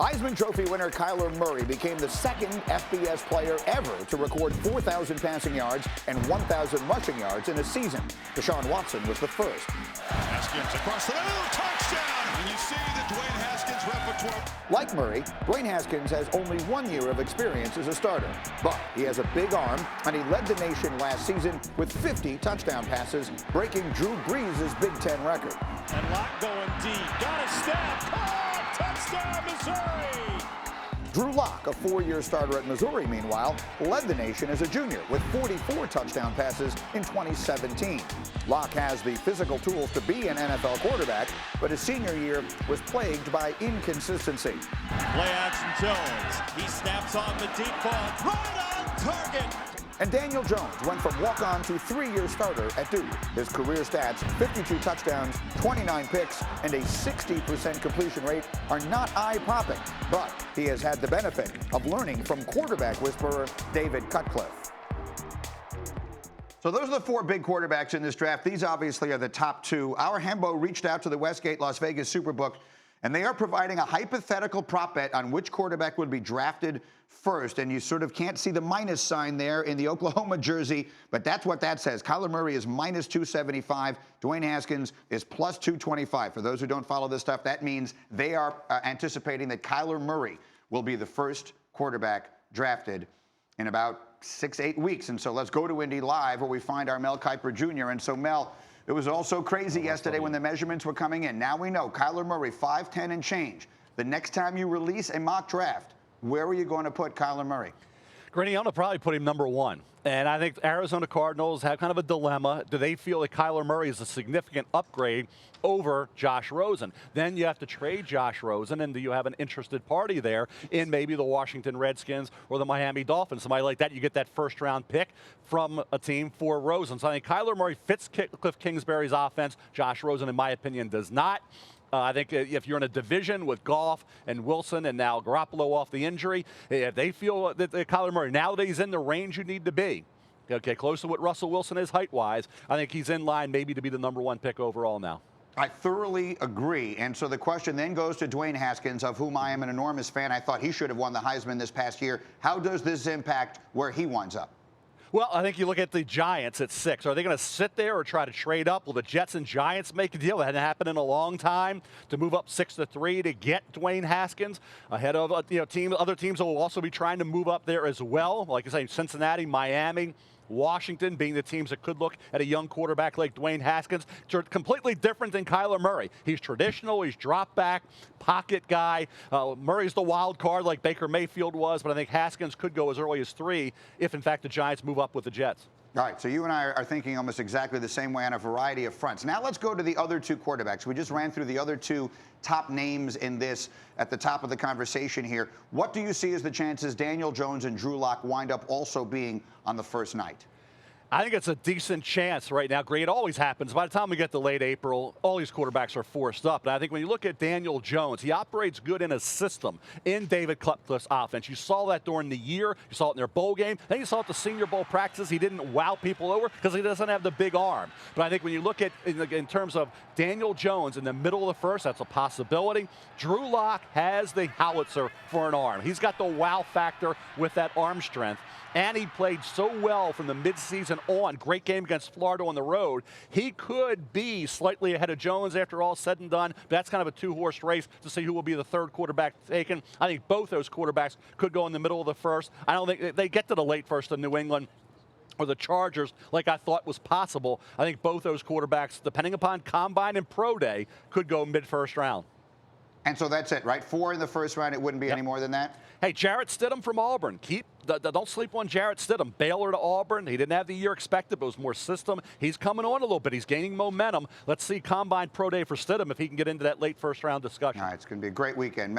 Heisman Trophy winner Kyler Murray became the second FBS player ever to record 4,000 passing yards and 1,000 rushing yards in a season. Deshaun Watson was the first. Haskins across the middle, touchdown! And you see the Dwayne Haskins repertoire. Like Murray, Dwayne Haskins has only 1 year of experience as a starter, but he has a big arm, and he led the nation last season with 50 touchdown passes, breaking Drew Brees' Big Ten record. And Locke going deep, got a step, caught, touchdown Missouri! Drew Lock, a 4-year starter at Missouri, meanwhile, led the nation as a junior with 44 touchdown passes in 2017. Lock has the physical tools to be an NFL quarterback, but his senior year was plagued by inconsistency. Play action Jones. He snaps on the deep ball, right on target. And Daniel Jones went from walk-on to 3-year starter at Duke. His career stats, 52 touchdowns, 29 picks, and a 60% completion rate are not eye-popping, but he has had the benefit of learning from quarterback whisperer David Cutcliffe. So those are the 4 big quarterbacks in this draft. These obviously are the top 2. Our Hembo reached out to the Westgate Las Vegas Superbook, and they are providing a hypothetical prop bet on which quarterback would be drafted first. And you sort of can't see the minus sign there in the Oklahoma jersey, but that's what that says. Kyler Murray is minus 275. Dwayne Haskins is plus 225. For those who don't follow this stuff, that means they are anticipating that Kyler Murray will be the first quarterback drafted in about 6-8 weeks. And so let's go to Indy Live, where we find our Mel Kiper Jr. And so, Mel, it was all so crazy yesterday when the measurements were coming in. Now we know Kyler Murray, 5'10" and change. The next time you release a mock draft, where are you going to put Kyler Murray? Granny, I'm going to probably put him number 1. And I think Arizona Cardinals have kind of a dilemma. Do they feel that Kyler Murray is a significant upgrade over Josh Rosen? Then you have to trade Josh Rosen, and do you have an interested party there in maybe the Washington Redskins or the Miami Dolphins? Somebody like that, you get that first-round pick from a team for Rosen. So I think Kyler Murray fits Kliff Kingsbury's offense. Josh Rosen, in my opinion, does not. I think if you're in a division with Goff and Wilson and now Garoppolo off the injury, if they feel that Kyler Murray, now that he's in the range you need to be, okay, close to what Russell Wilson is height-wise, I think he's in line maybe to be the number 1 pick overall now. I thoroughly agree. And so the question then goes to Dwayne Haskins, of whom I am an enormous fan. I thought he should have won the Heisman this past year. How does this impact where he winds up? Well, I think you look at the Giants at 6. Are they going to sit there or try to trade up? Will the Jets and Giants make a deal? That hadn't happened in a long time to move up 6-3 to get Dwayne Haskins ahead of other teams that will also be trying to move up there as well. Like I say, Cincinnati, Miami, Washington being the teams that could look at a young quarterback like Dwayne Haskins. Completely different than Kyler Murray. He's traditional. He's drop back, pocket guy. Murray's the wild card like Baker Mayfield was, but I think Haskins could go as early as 3 if, in fact, the Giants move up with the Jets. All right, so you and I are thinking almost exactly the same way on a variety of fronts. Now let's go to the other 2 quarterbacks. We just ran through the other 2 top names in this at the top of the conversation here. What do you see as the chances Daniel Jones and Drew Lock wind up also being on the first night? I think it's a decent chance right now. Great, it always happens. By the time we get to late April, all these quarterbacks are forced up. And I think when you look at Daniel Jones, he operates good in a system in David Cutcliffe's offense. You saw that during the year. You saw it in their bowl game. Then you saw it at the Senior Bowl practices. He didn't wow people over because he doesn't have the big arm. But I think when you look at, in terms of Daniel Jones in the middle of the first, that's a possibility. Drew Lock has the howitzer for an arm. He's got the wow factor with that arm strength. And he played so well from the midseason on. Great game against Florida on the road. He could be slightly ahead of Jones after all said and done. But that's kind of a 2-horse race to see who will be the 3rd quarterback taken. I think both those quarterbacks could go in the middle of the first. I don't think they get to the late first in New England or the Chargers like I thought was possible. I think both those quarterbacks, depending upon Combine and Pro Day, could go mid-first round. And so that's it, right? 4 in the first round. It wouldn't be any more than that? Hey, Jarrett Stidham from Auburn. Don't sleep on Jarrett Stidham. Baylor to Auburn. He didn't have the year expected, but it was more system. He's coming on a little bit. He's gaining momentum. Let's see Combine Pro Day for Stidham if he can get into that late first round discussion. All right, it's going to be a great weekend. Mel